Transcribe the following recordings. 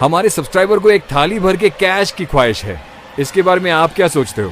हमारे सब्सक्राइबर को एक थाली भर के कैश की ख्वाहिश है। इसके बारे में आप क्या सोचते हो?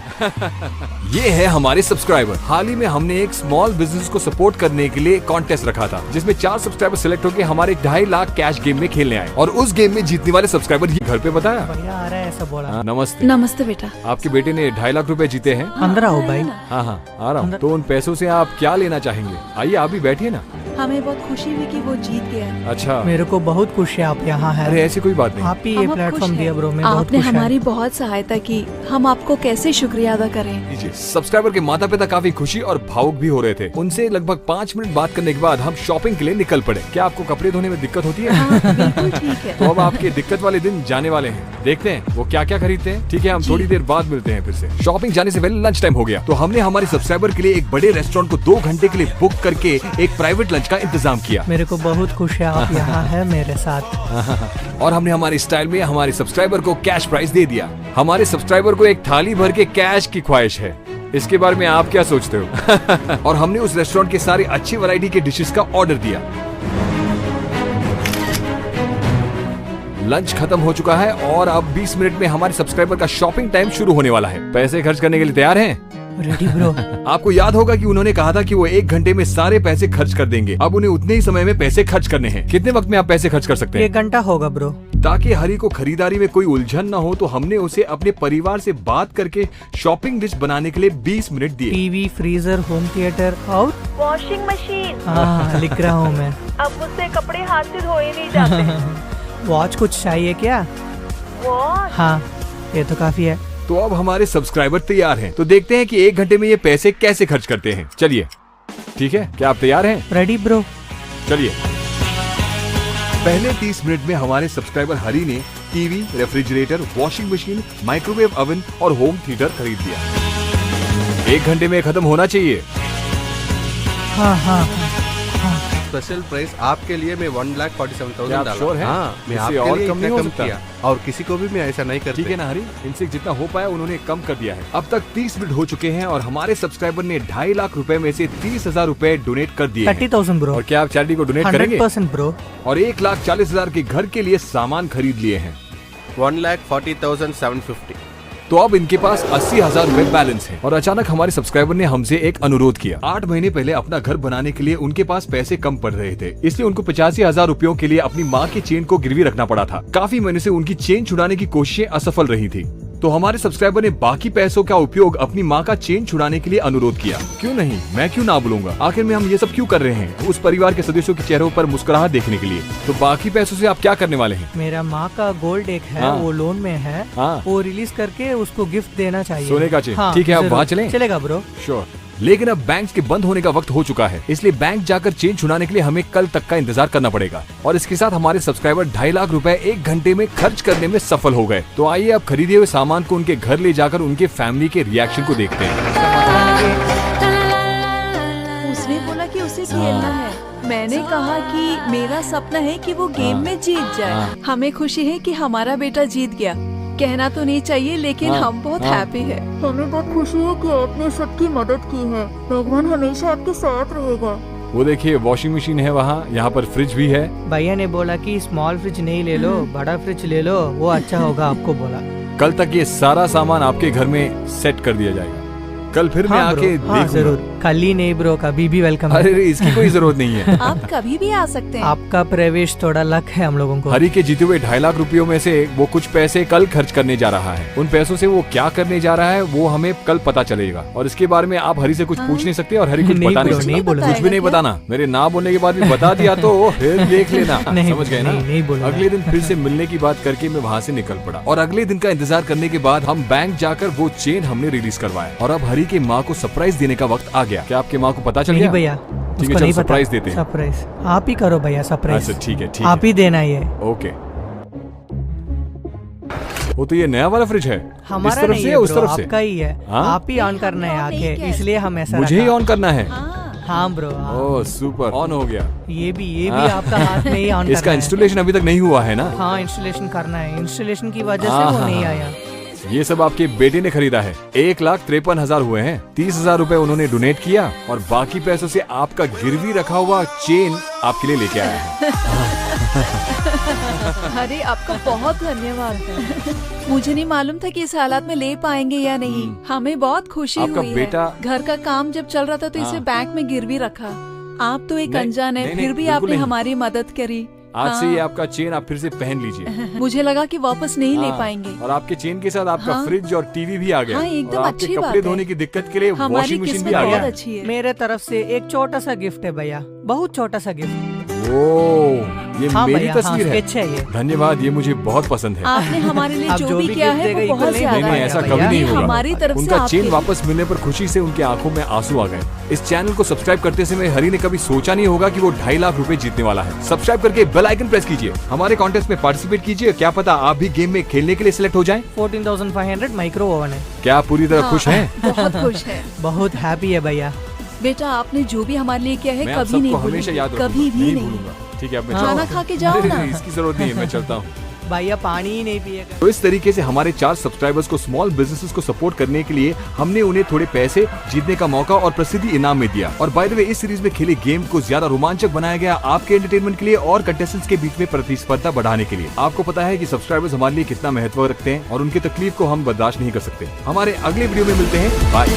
ये है हमारे सब्सक्राइबर। हाल ही में हमने एक स्मॉल बिजनेस को सपोर्ट करने के लिए कॉन्टेस्ट रखा था, जिसमें 4 सब्सक्राइबर सिलेक्ट होकर हमारे 2.5 लाख कैश गेम में खेलने आए और उस गेम में जीतने वाले सब्सक्राइबर ये घर पे बताया। बढ़िया आ रहा है ऐसा बोला। नमस्ते। नमस्ते बेटा। आपके बेटे ने 2.5 लाख रुपए जीते हैं। अंदर आओ भाई। हाँ हाँ आ रहा हूँ। तो उन पैसों से आप क्या लेना चाहेंगे? आइए आप भी बैठिए ना। हमें बहुत खुशी हुई कि वो जीत गया। अच्छा, मेरे को बहुत खुश है आप यहाँ हैं। अरे ऐसी कोई बात नहीं। आप ही ये प्लेटफॉर्म दिया ब्रो, मैं बहुत आपने खुश हमारी बहुत सहायता की। हम आपको कैसे शुक्रिया अदा करें? सब्सक्राइबर के माता पिता काफी खुशी और भावुक भी हो रहे थे। उनसे लगभग 5 मिनट बात करने के बाद हम शॉपिंग के लिए निकल पड़े। क्या आपको कपड़े धोने में दिक्कत होती है? हाँ, बिल्कुल ठीक है। तो अब आपके दिक्कत वाले दिन जाने वाले हैं। देखते हैं वो क्या क्या खरीदते हैं। ठीक है, हम थोड़ी देर बाद मिलते हैं फिर से। शॉपिंग जाने से पहले लंच टाइम हो गया, तो हमने हमारे सब्सक्राइबर के लिए एक बड़े रेस्टोरेंट को 2 घंटे के लिए बुक करके एक प्राइवेट लंच का इंतजाम किया। मेरे को बहुत खुश है आप यहाँ है मेरे साथ। और हमने हमारे स्टाइल में हमारे सब्सक्राइबर को कैश प्राइज दे दिया। हमारे सब्सक्राइबर को एक थाली भर के कैश की ख्वाहिश है। इसके बारे में आप क्या सोचते हो? और हमने उस रेस्टोरेंट के सारे अच्छी वैरायटी के डिशेस का ऑर्डर दिया। लंच खत्म हो चुका है और अब 20 मिनट में हमारे सब्सक्राइबर का शॉपिंग टाइम शुरू होने वाला है। पैसे खर्च करने के लिए तैयार हैं? Ready bro. आपको याद होगा कि उन्होंने कहा था कि वो 1 घंटे में सारे पैसे खर्च कर देंगे। अब उन्हें उतने ही समय में पैसे खर्च करने हैं। कितने वक्त में आप पैसे खर्च कर सकते हैं? 1 घंटा होगा ब्रो। ताकि हरी को खरीदारी में कोई उलझन न हो, तो हमने उसे अपने परिवार से बात करके शॉपिंग लिस्ट बनाने के लिए 20 मिनट दिए। टीवी, फ्रीजर, होम थिएटर और वॉशिंग मशीन। हाँ लिख रहा हूँ मैं। अब मुझसे कपड़े हाथ से धोए नहीं जाते। वॉच कुछ चाहिए क्या? वॉच? हाँ ये तो काफी है। तो अब हमारे सब्सक्राइबर तैयार हैं। तो देखते हैं कि 1 घंटे में ये पैसे कैसे खर्च करते हैं। चलिए, ठीक है, क्या आप तैयार हैं? Ready bro. चलिए। पहले 30 मिनट में हमारे सब्सक्राइबर हरी ने TV, refrigerator, washing machine, microwave oven और होम थिएटर खरीद लिया। 1 घंटे में खत्म होना चाहिए। हाँ हाँ। स्पेशल प्राइस आपके लिए मैं 1,47,000 आप डाला। श्योर हैं? हाँ, मैं इससे आपके और लिए कम नहीं इतना हो कम सकता? किया और किसी को भी मैं ऐसा नहीं करता। ठीक है ना हरी, इनसे जितना हो पाया उन्होंने कम कर दिया है। अब तक 30 मिनट हो चुके हैं और हमारे सब्सक्राइबर ने 2.5 लाख रुपए में से 30,000 रुपए डोनेट कर दिए हैं। 30,000 ब्रो। और क्या आप चैरिटी को डोनेट करेंगे? 100% ब्रो। और 1,40,000 के घर के लिए सामान खरीद लिए हैं। 1,40,750। तो अब इनके पास 80,000 रुपए बैलेंस है। और अचानक हमारे सब्सक्राइबर ने हमसे एक अनुरोध किया। 8 महीने पहले अपना घर बनाने के लिए उनके पास पैसे कम पड़ रहे थे, इसलिए उनको 85,000 रुपयों के लिए अपनी माँ की चेन को गिरवी रखना पड़ा था। काफी महीने से उनकी चेन छुड़ाने की कोशिशें असफल रही थी। तो हमारे सब्सक्राइबर ने बाकी पैसों का उपयोग अपनी माँ का चेन छुड़ाने के लिए अनुरोध किया। क्यों नहीं, मैं क्यों ना बोलूंगा। आखिर में हम ये सब क्यों कर रहे हैं? उस परिवार के सदस्यों के चेहरों पर मुस्कुराहट देखने के लिए। तो बाकी पैसों से आप क्या करने वाले हैं? मेरा माँ का गोल्ड एक है, हाँ। वो लोन में है। हाँ। वो रिलीज करके उसको गिफ्ट देना चाहिए। सोने का चेन। हाँ, ठीक है, आप जरूर। वहाँ चलें? चलेगा ब्रो। श्योर। लेकिन अब बैंक के बंद होने का वक्त हो चुका है, इसलिए बैंक जाकर चेन छुड़ाने के लिए हमें कल तक का इंतजार करना पड़ेगा। और इसके साथ हमारे सब्सक्राइबर 2.5 लाख रुपए 1 घंटे में खर्च करने में सफल हो गए। तो आइए अब खरीदे हुए सामान को उनके घर ले जाकर उनके फैमिली के रिएक्शन को देखते हैं। उसने बोला कि उसे खेलना है। मैंने कहा कि मेरा सपना है कि वो गेम में जीत जाए। हमें खुशी है कि हमारा बेटा जीत गया। कहना तो नहीं चाहिए, लेकिन हम बहुत हैप्पी है। हमें बहुत खुशी है कि आपने सबकी मदद की है। भगवान हमेशा आपके साथ रहेगा। वो देखिए, वॉशिंग मशीन है वहाँ, यहाँ पर फ्रिज भी है। भैया ने बोला कि स्मॉल फ्रिज नहीं ले लो, बड़ा फ्रिज ले लो, वो अच्छा होगा आपको बोला। कल तक ये सारा सामान आपके घर में सेट कर दिया जाएगा। कल फिर मैं हाँ आके ब्रो, हाँ देखूंगा। जरूर। खाली नहीं ब्रो, कभी भी वेलकम। अरे इसकी कोई जरूरत नहीं है। आप कभी भी आ सकते हैं। आपका प्रवेश थोड़ा लक है हम लोगों को। हरी के जीते हुए 2.5 लाख रुपयों में से वो कुछ पैसे कल खर्च करने जा रहा है। उन पैसों से वो क्या करने जा रहा है वो हमें कल पता चलेगा। और इसके बारे में आप हरी से कुछ पूछ नहीं सकते और हरी कुछ नहीं बता नहीं ब्रो, सकते। नहीं बोला। कुछ भी नहीं बताना। मेरे ना बोलने के बाद भी बता दिया तो फिर देख लेना। नहीं, समझ गए ना? नहीं बोलूंगा। अगले दिन फिर से मिलने की बात करके मैं वहाँ से निकल पड़ा। और अगले दिन का इंतजार करने के बाद हम बैंक जाकर वो चेन हमने रिलीज करवाया। और अब हरी की माँ को सरप्राइज देने का वक्त आ गया। क्या आपकी माँ को पता चल नहीं गया? भैया, ठीक उसको है, चलो नहीं पता। सरप्राइज देते हैं। सरप्राइज आप ही करो भैया, सरप्राइज। अच्छा ठीक है, ठीक आप है। ही देना ये। ओके। वो तो ये नया वाला फ्रिज है। इस हमारा तरफ नहीं से है या उस ब्रो, तरफ से? आपका ही है। हाँ? आप ही ऑन करना है आके, इसलिए हम ऐसा मुझे ही रखा। ऑन करना है। हाँ ब्रो, हाँ। ओह सुपर, ऑन हो गया। ये भी हाँ। आपका हाथ में ही ऑन करना इसका है। इंस्टॉलेशन अभी तक नहीं हुआ है ना? हाँ इंस्टॉलेशन करना है, इंस्टॉलेशन की वजह से हाँ, वो हाँ, नहीं हाँ। आया। ये सब आपके बेटे ने खरीदा है। 1,53,000 हुए हैं। 30,000 रुपए उन्होंने डोनेट किया और बाकी पैसों से आपका गिरवी रखा हुआ चेन आपके लिए लेके आया है। अरे आपका बहुत धन्यवाद। मुझे नहीं मालूम था कि इस हालात में ले पाएंगे या नहीं। हमें बहुत खुशी आपका हुई बेटा- है। घर का काम जब चल रहा था तो इसे हाँ। बैंक में गिरवी रखा। आप तो एक नहीं, अनजान है, नहीं, फिर नहीं, भी बिल्कुल आपने नहीं। हमारी मदद करी। आज से हाँ। ये आपका चेन आप फिर से पहन लीजिए। मुझे लगा कि वापस नहीं ले हाँ, पाएंगे। और आपके चेन के साथ आपका हाँ। फ्रिज और टीवी भी आ गया। हाँ, एकदम और आपके अच्छी बात कपड़े है। धोने की दिक्कत के लिए हमारी वॉशिंग मशीन किस्मत भी आ बहुत गया। अच्छी है। मेरे तरफ से एक छोटा सा गिफ्ट है भैया, बहुत छोटा सा गिफ्ट। ओह, ये हाँ मेरी भैया, हाँ, तस्वीर है। स्केच है ये। धन्यवाद, ये मुझे बहुत पसंद है। आपने हमारे लिए आप जो जो भी भी किया गिफ्ट है देगा, वो बहुत equal नहीं नहीं ज्यादा नहीं, है। ऐसा भैया, कभी नहीं ये होगा। हमारी तरफ से उनका आपके चेन लिए। वापस मिलने पर खुशी से उनके आंखों में आंसू आ गए। इस चैनल को सब्सक्राइब करते समय हरी ने कभी सोचा नहीं होगा कि वो 2.5 लाख रुपए जीतने वाला है। सब्सक्राइब करके बेल आइकन प्रेस कीजिए, हमारे कॉन्टेस्ट में पार्टिसिपेट कीजिए। क्या पता आप भी गेम में खेलने के लिए सिलेक्ट हो जाएं। 14,500 माइक्रो ओवन है। क्या आप पूरी तरह हाँ, खुश हैं? बहुत खुश है। बहुत हैप्पी है भैया। बेटा आपने जो भी हमारे लिए किया है मैं आप कभी नहीं सबको हमेशा याद भूलूंगा, रखूंगा, कभी भी नहीं। भूलूंगा। ठीक है, अब मैं हाँ। खाना चलता खा हूँ। के जाओ ना। नहीं, इसकी जरूरत नहीं है, मैं चलता हूँ। भैया पानी ही नहीं पिएगा। तो इस तरीके से हमारे 4 सब्सक्राइबर्स को स्मॉल बिजनेसेस को सपोर्ट करने के लिए हमने उन्हें थोड़े पैसे, जीतने का मौका और प्रसिद्धि इनाम में दिया। और बाय द वे, इस सीरीज में खेले गेम को ज्यादा रोमांचक बनाया गया आपके एंटरटेनमेंट के लिए और कंटेस्टेंट्स के बीच में प्रतिस्पर्धा बढ़ाने के लिए। आपको पता है कि सब्सक्राइबर्स हमारे लिए कितना महत्व रखते हैं और उनकी तकलीफ को हम बर्दाश्त नहीं कर सकते। हमारे अगले वीडियो में मिलते हैं। बाय।